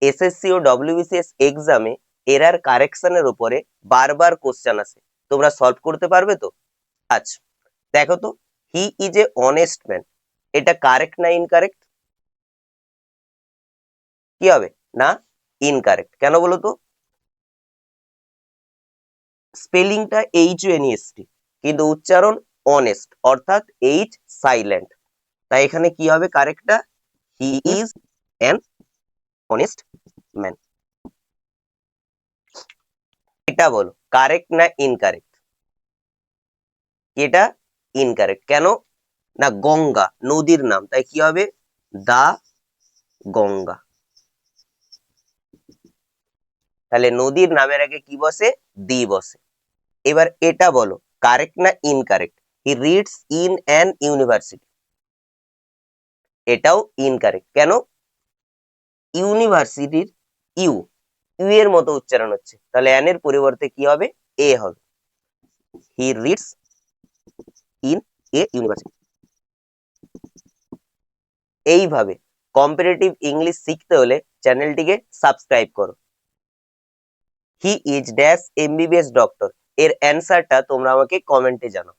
SSC ও WBCS এক্সামে error কারেকশনের উপরে বারবার কোশ্চেন আসে, তোমরা সলভ করতে পারবে তো? আচ্ছা, দেখো তো, he is a honest man, এটা কারেক্ট না ইনকারেক্ট? কি হবে? না, ইনকারেক্ট। কেন বলো তো? স্পেলিংটা HONEST, কিন্তু উচ্চারণ অনেস্ট, অর্থাৎ এইচ সাইলেন্ট। তাই এখানে কি হবে কারেক্টটা? He is an honest man. এটা বলো কারেক্ট না ইনকারেক্ট? এটা ইনকারেক্ট। কেন? না, গঙ্গা নদীর নাম, তাই কি হবে? দা গঙ্গা। তাহলে নদীর নামের আগে কি বসে? দি বসে। এবার এটা বলো কারেক্ট না incorrect? He reads in an university, এটাও ইনকারেক্ট। কেন? ইউনিভার্সিটির ইউ, ইউ এর মতো উচ্চারণ হচ্ছে, তাহলে অ্যান এর পরিবর্তে কি হবে? এ হবে। He reads in a university. এইভাবে কম্পারেটিভ ইংলিশ শিখতে হলে চ্যানেলটিকে সাবস্ক্রাইব করো। He is dash MBBS doctor, এর অ্যান্সারটা তোমরা আমাকে কমেন্টে জানাও।